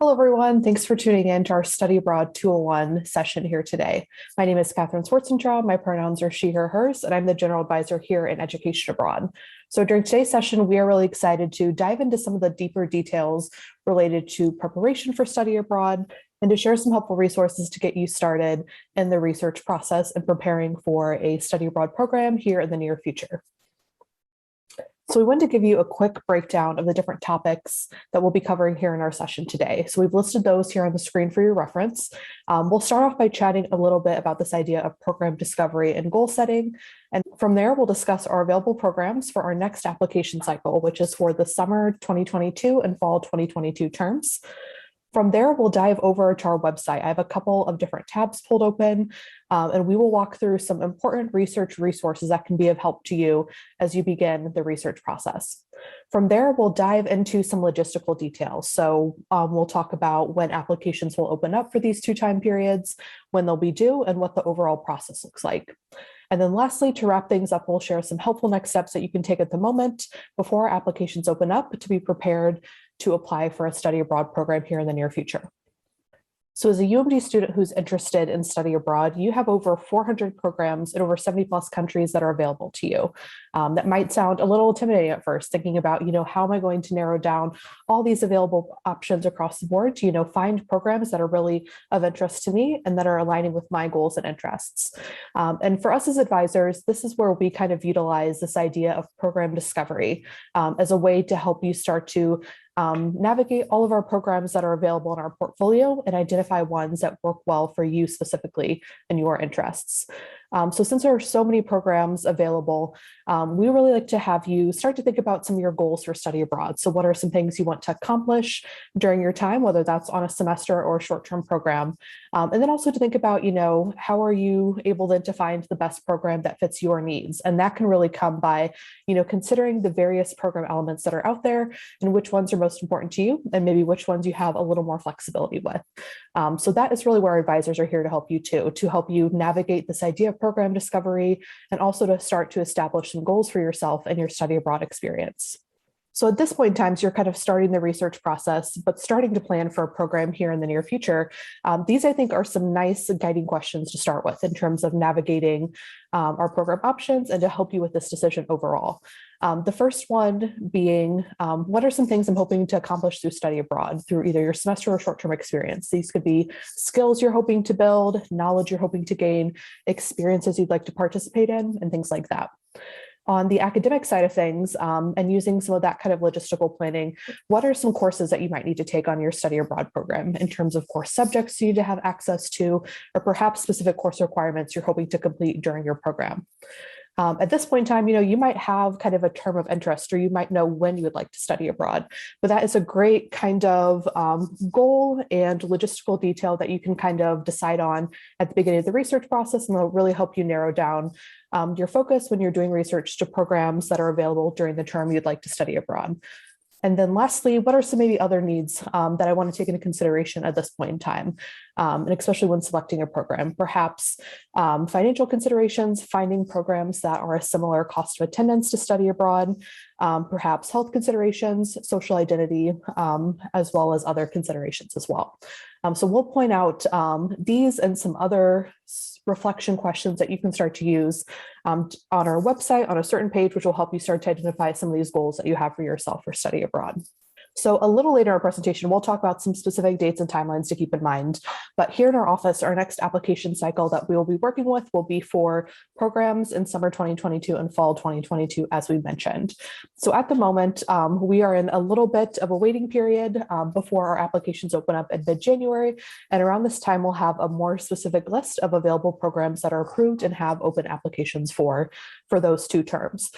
Hello, everyone. Thanks for tuning in to our Study Abroad 201 session here today. My name is Catherine Schwarzentraub. My pronouns are she, her, hers, and I'm the General Advisor here in Education Abroad. So during today's session, we are really excited to dive into some of the deeper details related to preparation for study abroad and to share some helpful resources to get you started in the research process and preparing for a study abroad program here in the near future. So we want to give you a quick breakdown of the different topics that we'll be covering here in our session today. So we've listed those here on the screen for your reference. We'll start off by chatting a little bit about this idea of program discovery and goal setting. And from there, we'll discuss our available programs for our next application cycle, which is for the summer 2022 and fall 2022 terms. From there, we'll dive over to our website. I have a couple of different tabs pulled open, and we will walk through some important research resources that can be of help to you as you begin the research process. From there, we'll dive into some logistical details. So we'll talk about when applications will open up for these two time periods, when they'll be due, and what the overall process looks like. And then lastly, to wrap things up, we'll share some helpful next steps that you can take at the moment before applications open up to be prepared to apply for a study abroad program here in the near future. So as a UMD student who's interested in study abroad, you have over 400 programs in over 70 plus countries that are available to you. That might sound a little intimidating at first, thinking about, how am I going to narrow down all these available options across the board to, find programs that are really of interest to me and that are aligning with my goals and interests. And for us as advisors, this is where we kind of utilize this idea of program discovery as a way to help you start to navigate all of our programs that are available in our portfolio and identify ones that work well for you specifically and your interests. So since there are so many programs available, we really like to have you start to think about some of your goals for study abroad. So what are some things you want to accomplish during your time, whether that's on a semester or a short-term program? And then also to think about, how are you able then to find the best program that fits your needs? And that can really come by, considering the various program elements that are out there and which ones are most important to you and maybe which ones you have a little more flexibility with. So that is really where our advisors are here to help you too, to help you navigate this idea of program discovery and also to start to establish some goals for yourself and your study abroad experience. So at this point in time, so you're kind of starting the research process, but starting to plan for a program here in the near future. These, I think, are some nice guiding questions to start with in terms of navigating our program options and to help you with this decision overall. The first one being, what are some things I'm hoping to accomplish through study abroad, through either your semester or short-term experience? These could be skills you're hoping to build, knowledge you're hoping to gain, experiences you'd like to participate in, and things like that. On the academic side of things, and using some of that kind of logistical planning, what are some courses that you might need to take on your study abroad program in terms of course subjects you need to have access to, or perhaps specific course requirements you're hoping to complete during your program? At this point in time, you might have kind of a term of interest, or you might know when you would like to study abroad, but that is a great kind of goal and logistical detail that you can kind of decide on at the beginning of the research process, and it'll really help you narrow down your focus when you're doing research to programs that are available during the term you'd like to study abroad. And then lastly, what are some maybe other needs that I want to take into consideration at this point in time, and especially when selecting a program? Perhaps financial considerations, finding programs that are a similar cost of attendance to study abroad, perhaps health considerations, social identity, as well as other considerations as well. So we'll point out these and some other reflection questions that you can start to use on our website on a certain page, which will help you start to identify some of these goals that you have for yourself for study abroad. So a little later in our presentation, we'll talk about some specific dates and timelines to keep in mind. But here in our office, our next application cycle that we will be working with will be for programs in summer 2022 and fall 2022, as we mentioned. So at the moment, we are in a little bit of a waiting period before our applications open up in mid-January. And around this time, we'll have a more specific list of available programs that are approved and have open applications for those two terms.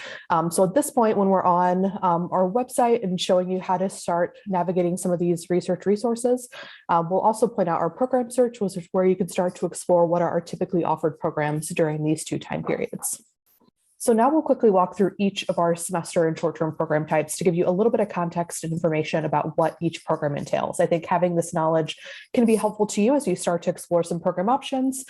So at this point, when we're on our website and showing you how to start navigating some of these research resources, we'll also point out our program search, which is where you can start to explore what are our typically offered programs during these two time periods. So now we'll quickly walk through each of our semester and short-term program types to give you a little bit of context and information about what each program entails. I think having this knowledge can be helpful to you as you start to explore some program options.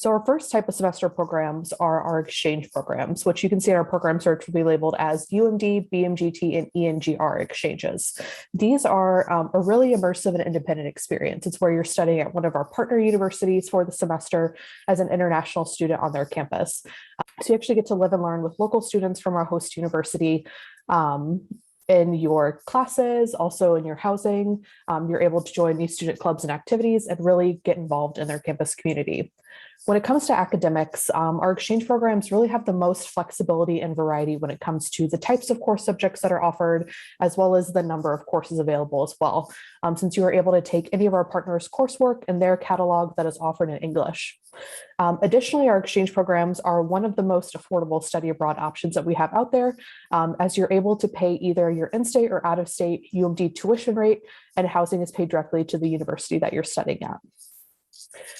So our first type of semester programs are our exchange programs, which you can see in our program search will be labeled as UMD, BMGT, and ENGR exchanges. These are a really immersive and independent experience. It's where you're studying at one of our partner universities for the semester as an international student on their campus. So you actually get to live and learn with local students from our host university in your classes, also in your housing. You're able to join these student clubs and activities and really get involved in their campus community. When it comes to academics, our exchange programs really have the most flexibility and variety when it comes to the types of course subjects that are offered, as well as the number of courses available as well, since you are able to take any of our partners' coursework in their catalog that is offered in English. Additionally, our exchange programs are one of the most affordable study abroad options that we have out there, as you're able to pay either your in-state or out-of-state UMD tuition rate, and housing is paid directly to the university that you're studying at.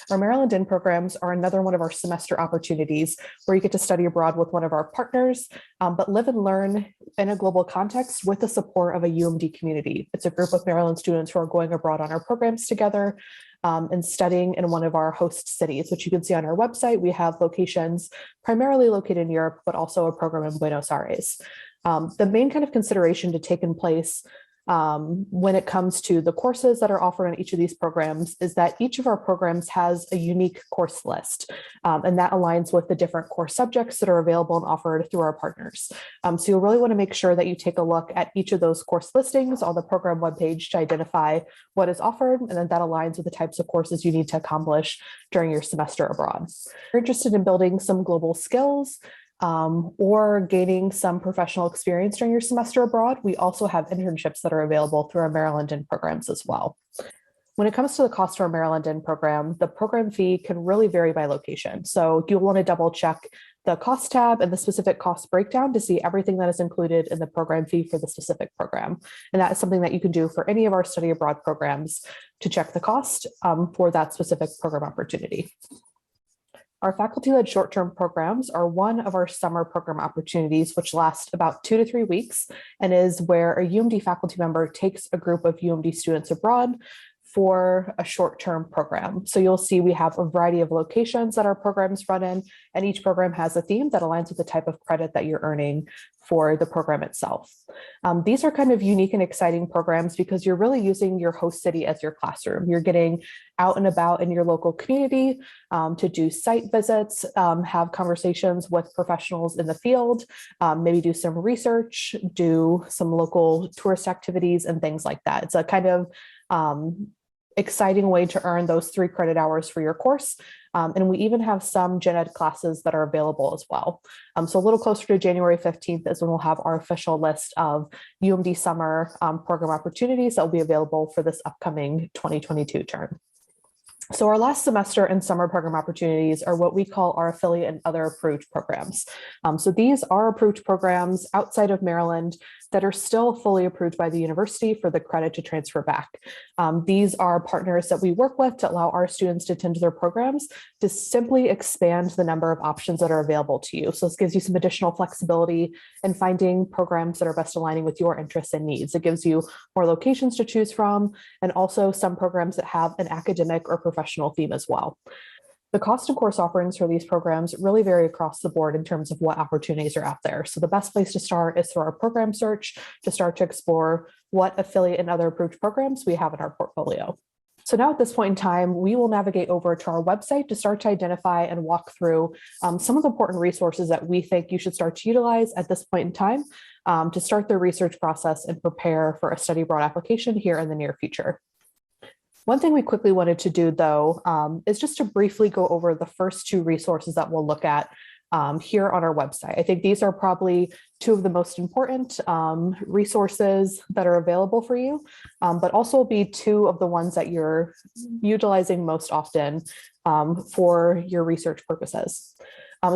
Our Maryland In programs are another one of our semester opportunities where you get to study abroad with one of our partners, but live and learn in a global context with the support of a UMD community. It's a group of Maryland students who are going abroad on our programs together and studying in one of our host cities, which you can see on our website. We have locations primarily located in Europe, but also a program in Buenos Aires. The main kind of consideration to take in place when it comes to the courses that are offered in each of these programs is that each of our programs has a unique course list, and that aligns with the different course subjects that are available and offered through our partners. So you'll really want to make sure that you take a look at each of those course listings on the program webpage to identify what is offered, and then that aligns with the types of courses you need to accomplish during your semester abroad. If you're interested in building some global skills, or gaining some professional experience during your semester abroad, we also have internships that are available through our Maryland In programs as well. When it comes to the cost of our Maryland In program, the program fee can really vary by location. So you'll want to double check the cost tab and the specific cost breakdown to see everything that is included in the program fee for the specific program. And that is something that you can do for any of our study abroad programs to check the cost for that specific program opportunity. Our faculty-led short-term programs are one of our summer program opportunities, which last about 2 to 3 weeks, and is where a UMD faculty member takes a group of UMD students abroad for a short-term program. So you'll see we have a variety of locations that our programs run in, and each program has a theme that aligns with the type of credit that you're earning for the program itself. These are kind of unique and exciting programs because you're really using your host city as your classroom. You're getting out and about in your local community to do site visits, have conversations with professionals in the field, maybe do some research, do some local tourist activities and things like that. It's a kind of exciting way to earn those 3 credit hours for your course. And we even have some gen ed classes that are available as well. So a little closer to January 15th is when we'll have our official list of UMD summer program opportunities that will be available for this upcoming 2022 term. So our last semester and summer program opportunities are what we call our affiliate and other approved programs. So these are approved programs outside of Maryland that are still fully approved by the university for the credit to transfer back. These are partners that we work with to allow our students to attend their programs to simply expand the number of options that are available to you. So this gives you some additional flexibility in finding programs that are best aligning with your interests and needs. It gives you more locations to choose from, and also some programs that have an academic or professional theme as well. The cost and course offerings for these programs really vary across the board in terms of what opportunities are out there. So the best place to start is through our program search to start to explore what affiliate and other approved programs we have in our portfolio. So now at this point in time, we will navigate over to our website to start to identify and walk through some of the important resources that we think you should start to utilize at this point in time to start the research process and prepare for a study abroad application here in the near future. One thing we quickly wanted to do, though, is just to briefly go over the first 2 resources that we'll look at here on our website. I think these are probably 2 of the most important resources that are available for you, but also will be 2 of the ones that you're utilizing most often for your research purposes.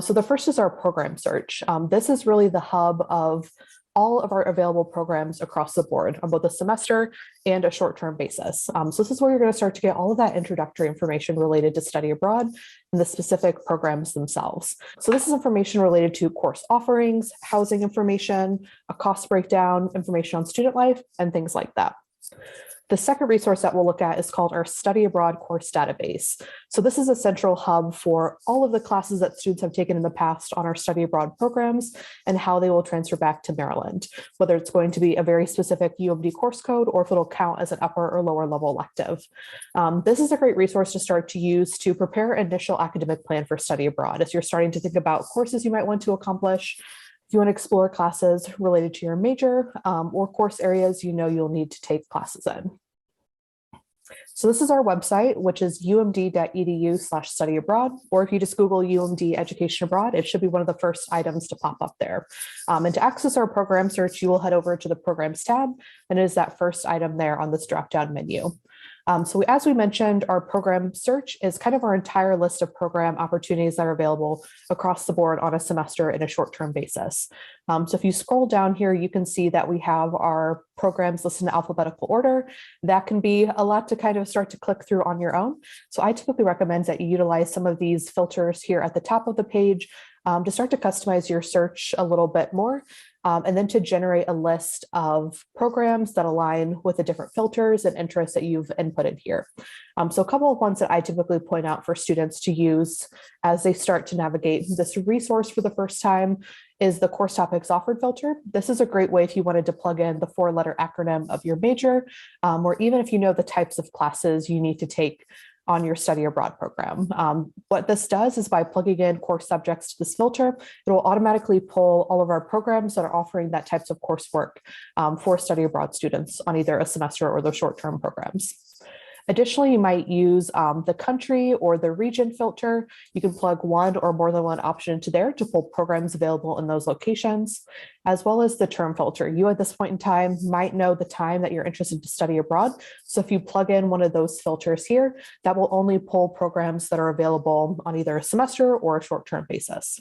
So the first is our program search. This is really the hub of all of our available programs across the board on both a semester and a short-term basis. So this is where you're going to start to get all of that introductory information related to study abroad and the specific programs themselves. So this is information related to course offerings, housing information, a cost breakdown, information on student life, and things like that. The second resource that we'll look at is called our Study Abroad course database. So this is a central hub for all of the classes that students have taken in the past on our study abroad programs and how they will transfer back to Maryland, whether it's going to be a very specific UMD course code or if it'll count as an upper or lower level elective. This is a great resource to start to use to prepare an initial academic plan for study abroad as you're starting to think about courses you might want to accomplish. If you want to explore classes related to your major or course areas you know you'll need to take classes in. So this is our website, which is umd.edu/study abroad, or if you just Google UMD Education Abroad, it should be one of the first items to pop up there. And to access our program search, you will head over to the Programs tab, and it is that first item there on this drop-down menu. So as we mentioned, our program search is kind of our entire list of program opportunities that are available across the board on a semester in a short-term basis. So if you scroll down here, you can see that we have our programs listed in alphabetical order. That can be a lot to kind of start to click through on your own. So I typically recommend that you utilize some of these filters here at the top of the page to start to customize your search a little bit more. And then to generate a list of programs that align with the different filters and interests that you've inputted here. So a couple of ones that I typically point out for students to use as they start to navigate this resource for the first time is the course topics offered filter. This is a great way if you wanted to plug in the 4-letter acronym of your major, or even if you know the types of classes you need to take on your study abroad program. What this does is by plugging in course subjects to this filter, it will automatically pull all of our programs that are offering that types of coursework for study abroad students on either a semester or the short-term programs. Additionally, you might use the country or the region filter. You can plug one or more than one option into there to pull programs available in those locations, as well as the term filter. You at this point in time might know the time that you're interested to study abroad. So if you plug in one of those filters here, that will only pull programs that are available on either a semester or a short-term basis.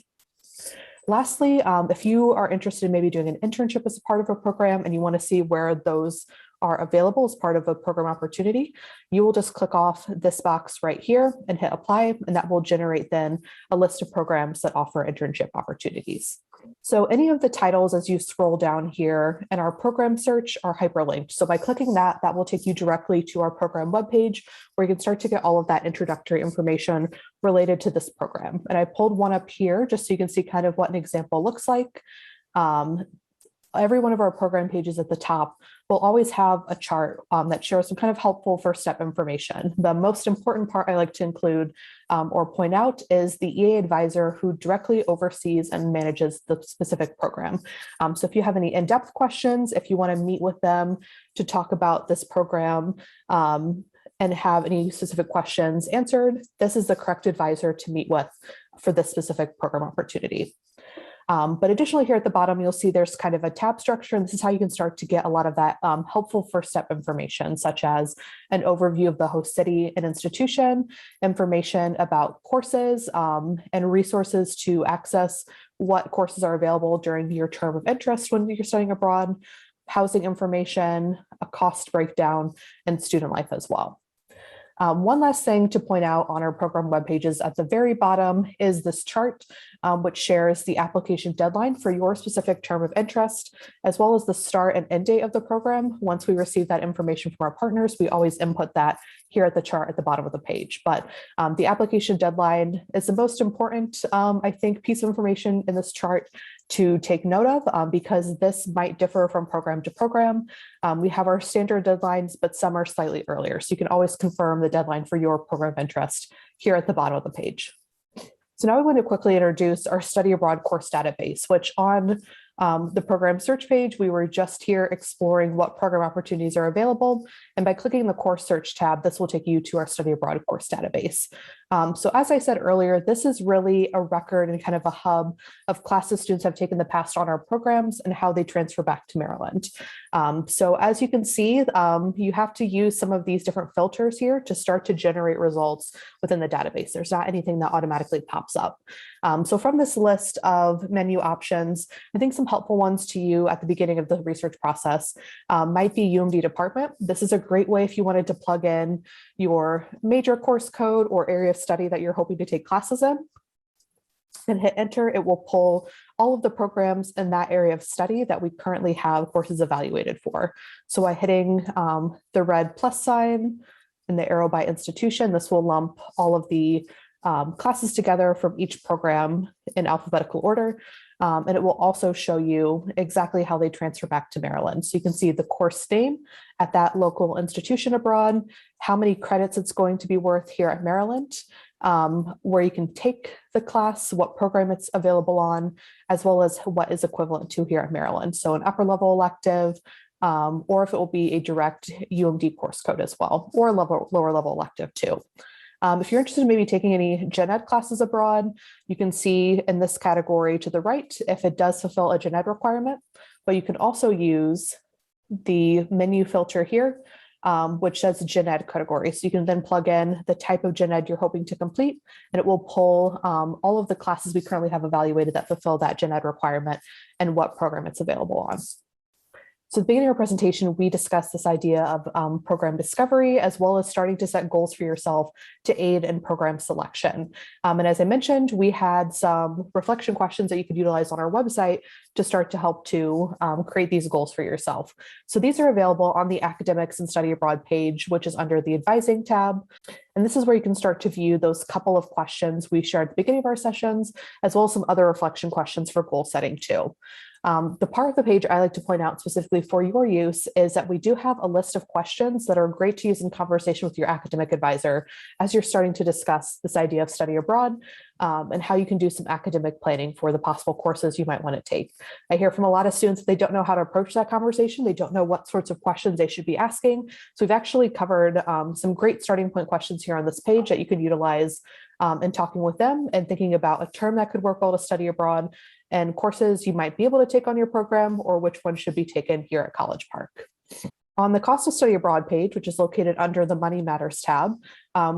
Lastly, if you are interested in maybe doing an internship as a part of a program and you want to see where those are available as part of a program opportunity, you will just click off this box right here and hit apply, and that will generate then a list of programs that offer internship opportunities. So any of the titles as you scroll down here in our program search are hyperlinked. So by clicking that, that will take you directly to our program webpage where you can start to get all of that introductory information related to this program. And I pulled one up here just so you can see kind of what an example looks like. Every one of our program pages at the top will always have a chart that shares some kind of helpful first step information. The most important part I like to include or point out is the EA advisor who directly oversees and manages the specific program. So if you have any in-depth questions, if you want to meet with them to talk about this program and have any specific questions answered, this is the correct advisor to meet with for this specific program opportunity. But additionally, here at the bottom, you'll see there's kind of a tab structure, and this is how you can start to get a lot of that helpful first step information, such as an overview of the host city and institution, information about courses, and resources to access what courses are available during your term of interest when you're studying abroad, housing information, a cost breakdown, and student life as well. One last thing to point out on our program web pages at the very bottom is this chart, which shares the application deadline for your specific term of interest, as well as the start and end date of the program. Once we receive that information from our partners, we always input that here at the chart at the bottom of the page. But the application deadline is the most important, I think, piece of information in this chart to take note of because this might differ from program to program. We have our standard deadlines, but some are slightly earlier. So you can always confirm the deadline for your program of interest here at the bottom of the page. So now we want to quickly introduce our study abroad course database, which on the program search page, we were just here exploring what program opportunities are available. And by clicking the course search tab, this will take you to our study abroad course database. So as I said earlier, this is really a record and kind of a hub of classes students have taken in the past on our programs and how they transfer back to Maryland. So as you can see, you have to use some of these different filters here to start to generate results within the database. There's not anything that automatically pops up. So from this list of menu options, I think some helpful ones to you at the beginning of the research process might be UMD department. This is a great way if you wanted to plug in your major course code or area of study that you're hoping to take classes in. And hit enter, it will pull all of the programs in that area of study that we currently have courses evaluated for. So by hitting the red plus sign and the arrow by institution, this will lump all of the classes together from each program in alphabetical order. And it will also show you exactly how they transfer back to Maryland. So you can see the course name at that local institution abroad, how many credits it's going to be worth here at Maryland, where you can take the class, what program it's available on, as well as what is equivalent to here at Maryland. So an upper level elective, or if it will be a direct UMD course code as well, or a lower level elective too. If you're interested in maybe taking any gen ed classes abroad, you can see in this category to the right if it does fulfill a gen ed requirement, but you can also use the menu filter here, which says gen ed category. So you can then plug in the type of gen ed you're hoping to complete, and it will pull all of the classes we currently have evaluated that fulfill that gen ed requirement and what program it's available on. So at the beginning of our presentation, we discussed this idea of program discovery, as well as starting to set goals for yourself to aid in program selection. And as I mentioned, we had some reflection questions that you could utilize on our website to start to help to create these goals for yourself. So these are available on the Academics and Study Abroad page, which is under the Advising tab. And this is where you can start to view those couple of questions we shared at the beginning of our sessions, as well as some other reflection questions for goal setting too. The part of the page I like to point out specifically for your use is that we do have a list of questions that are great to use in conversation with your academic advisor as you're starting to discuss this idea of study abroad and how you can do some academic planning for the possible courses you might want to take. I hear from a lot of students that they don't know how to approach that conversation. They don't know what sorts of questions they should be asking. So we've actually covered some great starting point questions here on this page that you can utilize in talking with them and thinking about a term that could work well to study abroad and courses you might be able to take on your program, or which one should be taken here at College Park. On the Cost of Study Abroad page, which is located under the Money Matters tab,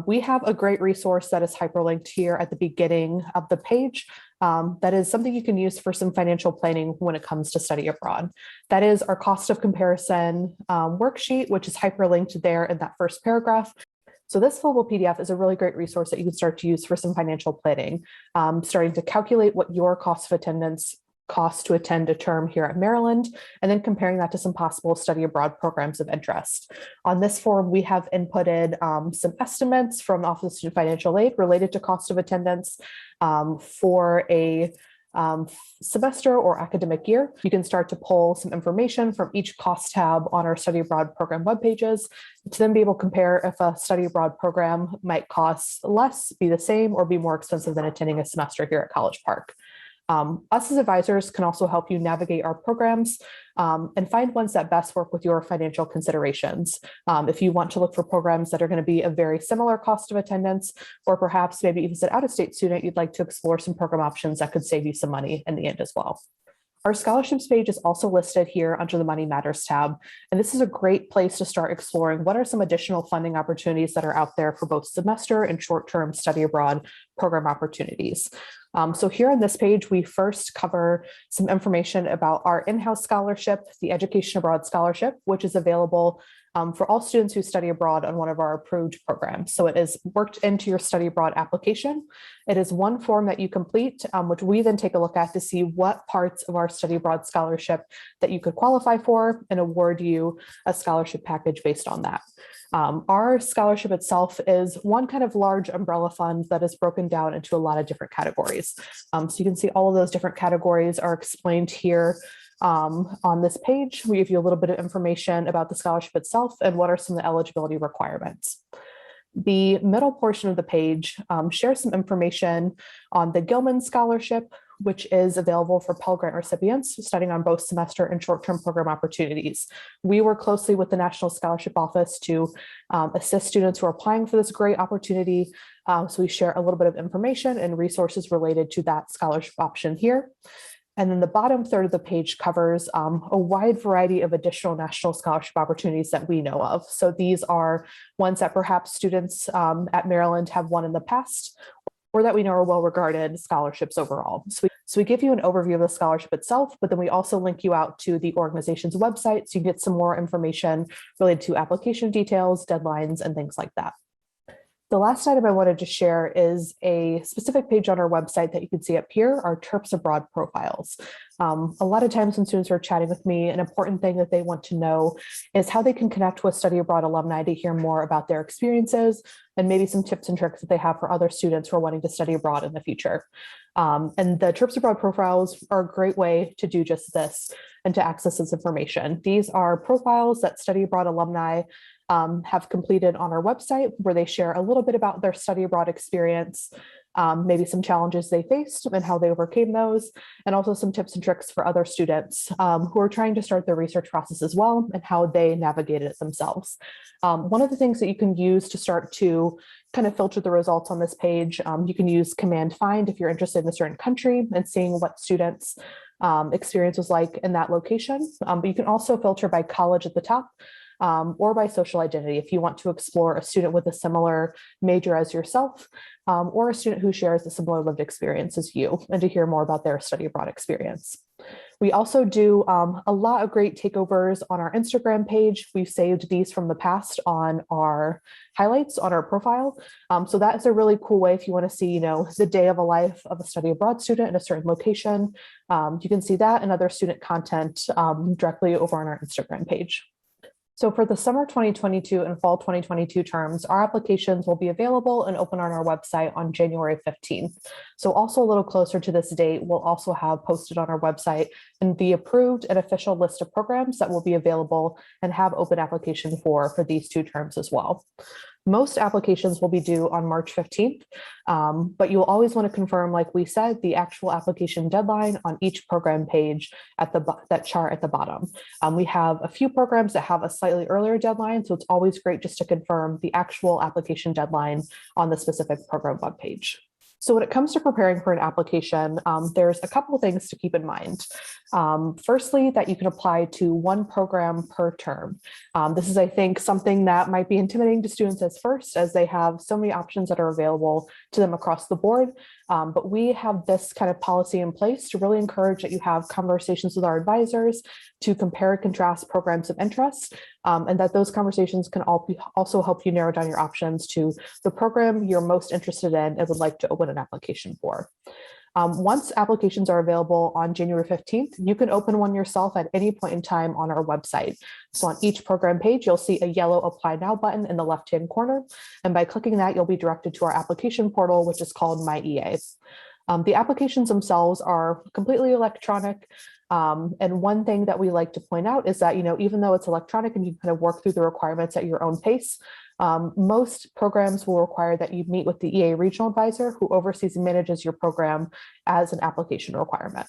we have a great resource that is hyperlinked here at the beginning of the page. That is something you can use for some financial planning when it comes to study abroad. That is our cost of comparison worksheet, which is hyperlinked there in that first paragraph. So this fillable PDF is a really great resource that you can start to use for some financial planning, starting to calculate what your cost of attendance costs to attend a term here at Maryland, and then comparing that to some possible study abroad programs of interest. On this form, we have inputted some estimates from the Office of Student Financial Aid related to cost of attendance for a semester or academic year. You can start to pull some information from each cost tab on our study abroad program web pages to then be able to compare if a study abroad program might cost less, be the same, or be more expensive than attending a semester here at College Park. Us as advisors can also help you navigate our programs and find ones that best work with your financial considerations. If you want to look for programs that are going to be a very similar cost of attendance, or perhaps maybe even as an out-of-state student, you'd like to explore some program options that could save you some money in the end as well. Our scholarships page is also listed here under the Money Matters tab, and this is a great place to start exploring what are some additional funding opportunities that are out there for both semester and short-term study abroad program opportunities. So here on this page, we first cover some information about our in-house scholarship, the Education Abroad Scholarship, which is available for all students who study abroad on one of our approved programs. So it is worked into your study abroad application. It is one form that you complete, which we then take a look at to see what parts of our study abroad scholarship that you could qualify for and award you a scholarship package based on that. Our scholarship itself is one kind of large umbrella fund that is broken down into a lot of different categories. So you can see all of those different categories are explained here on this page. We give you a little bit of information about the scholarship itself and what are some of the eligibility requirements. The middle portion of the page shares some information on the Gilman Scholarship, which is available for Pell Grant recipients studying on both semester and short-term program opportunities. We work closely with the National Scholarship Office to assist students who are applying for this great opportunity. So we share a little bit of information and resources related to that scholarship option here. And then the bottom third of the page covers a wide variety of additional national scholarship opportunities that we know of. So these are ones that perhaps students at Maryland have won in the past, or that we know are well-regarded scholarships overall. So we give you an overview of the scholarship itself, but then we also link you out to the organization's website so you can get some more information related to application details, deadlines, and things like that. The last item I wanted to share is a specific page on our website that you can see up here, our Terps Abroad profiles. A lot of times when students are chatting with me, an important thing that they want to know is how they can connect with study abroad alumni to hear more about their experiences and maybe some tips and tricks that they have for other students who are wanting to study abroad in the future. And the Terps Abroad profiles are a great way to do just this and to access this information. These are profiles that study abroad alumni have completed on our website, where they share a little bit about their study abroad experience, maybe some challenges they faced and how they overcame those, and also some tips and tricks for other students who are trying to start their research process as well and how they navigated it themselves. One of the things that you can use to start to kind of filter the results on this page, you can use Command Find if you're interested in a certain country and seeing what students' experience was like in that location. But you can also filter by college at the top, or by social identity if you want to explore a student with a similar major as yourself, or a student who shares a similar lived experience as you, and to hear more about their study abroad experience. We also do a lot of great takeovers on our Instagram page. We've saved these from the past on our highlights on our profile. So that is a really cool way if you want to see, the day of a life of a study abroad student in a certain location. You can see that and other student content directly over on our Instagram page. So for the summer 2022 and fall 2022 terms, our applications will be available and open on our website on January 15th. So also a little closer to this date, we'll also have posted on our website and the approved and official list of programs that will be available and have open application for these two terms as well. Most applications will be due on March 15th, but you'll always want to confirm, like we said, the actual application deadline on each program page at that chart at the bottom. We have a few programs that have a slightly earlier deadline, so it's always great just to confirm the actual application deadline on the specific program web page. So when it comes to preparing for an application, there's a couple of things to keep in mind. Firstly, that you can apply to one program per term. This is, I think, something that might be intimidating to students as they have so many options that are available to them across the board. But we have this kind of policy in place to really encourage that you have conversations with our advisors to compare and contrast programs of interest, and that those conversations can also help you narrow down your options to the program you're most interested in and would like to open an application for. Once applications are available on January 15th, you can open one yourself at any point in time on our website. So on each program page, you'll see a yellow Apply Now button in the left-hand corner. And by clicking that, you'll be directed to our application portal, which is called My EA. The applications themselves are completely electronic. And one thing that we like to point out is that, even though it's electronic and you can kind of work through the requirements at your own pace, most programs will require that you meet with the EA regional advisor who oversees and manages your program as an application requirement.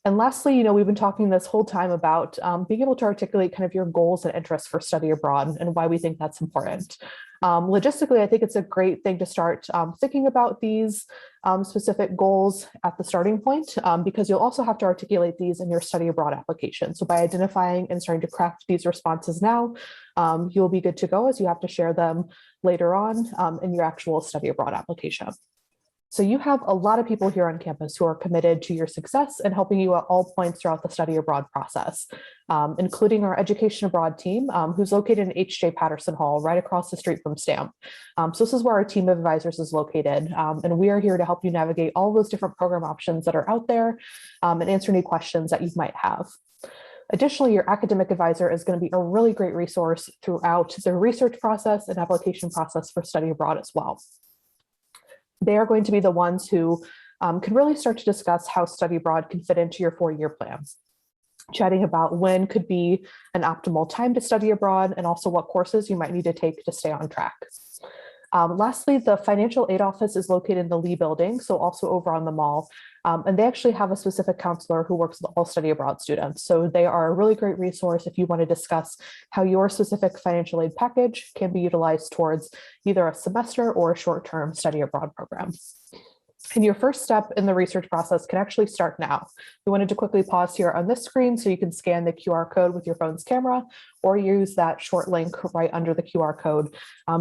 And lastly, we've been talking this whole time about being able to articulate kind of your goals and interests for study abroad and why we think that's important. Logistically, I think it's a great thing to start thinking about these specific goals at the starting point, because you'll also have to articulate these in your study abroad application. So by identifying and starting to craft these responses now, you'll be good to go as you have to share them later on in your actual study abroad application. So you have a lot of people here on campus who are committed to your success and helping you at all points throughout the study abroad process, including our education abroad team, who's located in H.J. Patterson Hall, right across the street from STAMP. So this is where our team of advisors is located, and we are here to help you navigate all those different program options that are out there and answer any questions that you might have. Additionally, your academic advisor is going to be a really great resource throughout the research process and application process for study abroad as well. They are going to be the ones who can really start to discuss how study abroad can fit into your 4-year plan, chatting about when could be an optimal time to study abroad and also what courses you might need to take to stay on track. Lastly, the financial aid office is located in the Lee building, so also over on the mall. And they actually have a specific counselor who works with all study abroad students. So they are a really great resource if you want to discuss how your specific financial aid package can be utilized towards either a semester or a short-term study abroad program. And your first step in the research process can actually start now. We wanted to quickly pause here on this screen so you can scan the QR code with your phone's camera or use that short link right under the QR code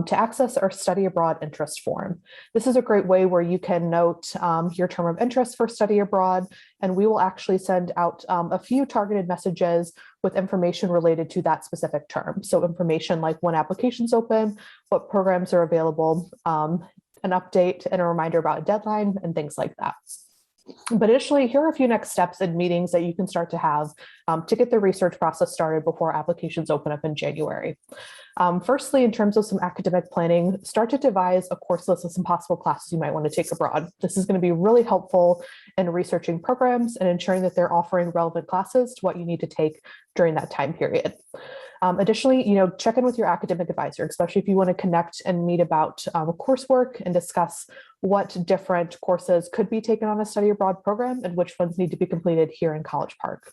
to access our study abroad interest form. This is a great way where you can note your term of interest for study abroad, and we will actually send out a few targeted messages with information related to that specific term. So information like when applications open, what programs are available, an update and a reminder about a deadline and things like that. But initially, here are a few next steps and meetings that you can start to have to get the research process started before applications open up in January. Firstly, in terms of some academic planning, start to devise a course list of some possible classes you might want to take abroad. This is going to be really helpful in researching programs and ensuring that they're offering relevant classes to what you need to take during that time period. Additionally, check in with your academic advisor, especially if you want to connect and meet about coursework and discuss what different courses could be taken on a study abroad program and which ones need to be completed here in College Park.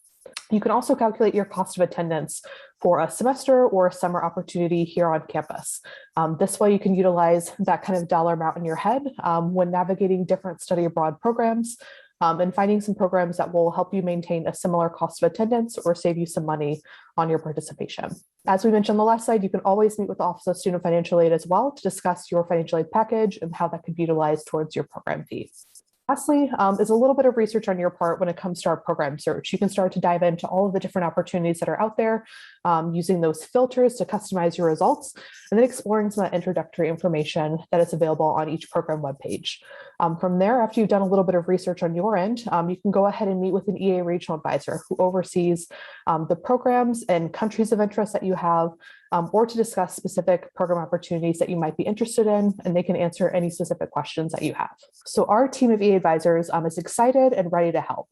You can also calculate your cost of attendance for a semester or a summer opportunity here on campus. This way you can utilize that kind of dollar amount in your head when navigating different study abroad programs and finding some programs that will help you maintain a similar cost of attendance or save you some money on your participation. As we mentioned on the last slide, you can always meet with the Office of Student Financial Aid as well to discuss your financial aid package and how that could be utilized towards your program fees. Lastly, is a little bit of research on your part when it comes to our program search. You can start to dive into all of the different opportunities that are out there, using those filters to customize your results, and then exploring some of that introductory information that is available on each program webpage. From there, after you've done a little bit of research on your end, you can go ahead and meet with an EA regional advisor who oversees the programs and countries of interest that you have, or to discuss specific program opportunities that you might be interested in, and they can answer any specific questions that you have. So our team of EA advisors is excited and ready to help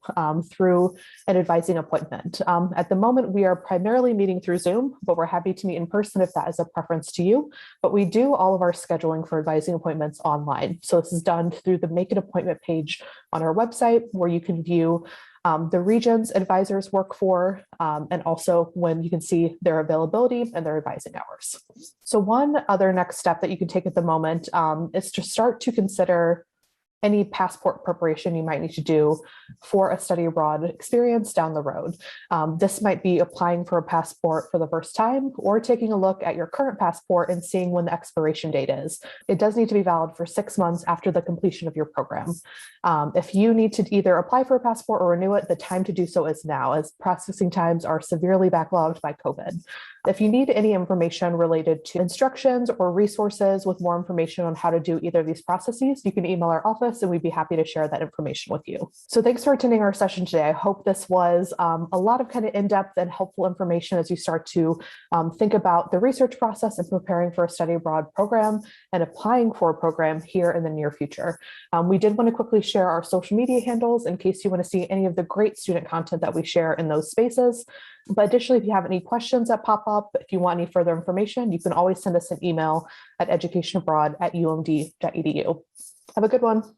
through an advising appointment. At the moment, we are primarily meeting through Zoom, but we're happy to meet in person if that is a preference to you. But we do all of our scheduling for advising appointments online. So this is done through the Make an Appointment page on our website, where you can view the regions advisors work for, and also when you can see their availability and their advising hours. So one other next step that you can take at the moment is to start to consider any passport preparation you might need to do for a study abroad experience down the road. This might be applying for a passport for the first time or taking a look at your current passport and seeing when the expiration date is. It does need to be valid for 6 months after the completion of your program. If you need to either apply for a passport or renew it, the time to do so is now, as processing times are severely backlogged by COVID. If you need any information related to instructions or resources with more information on how to do either of these processes, you can email our office and we'd be happy to share that information with you. So thanks for attending our session today. I hope this was a lot of kind of in-depth and helpful information as you start to think about the research process and preparing for a study abroad program and applying for a program here in the near future. We did want to quickly share our social media handles in case you want to see any of the great student content that we share in those spaces. But additionally, if you have any questions that pop up, if you want any further information, you can always send us an email at educationabroad@umd.edu. Have a good one.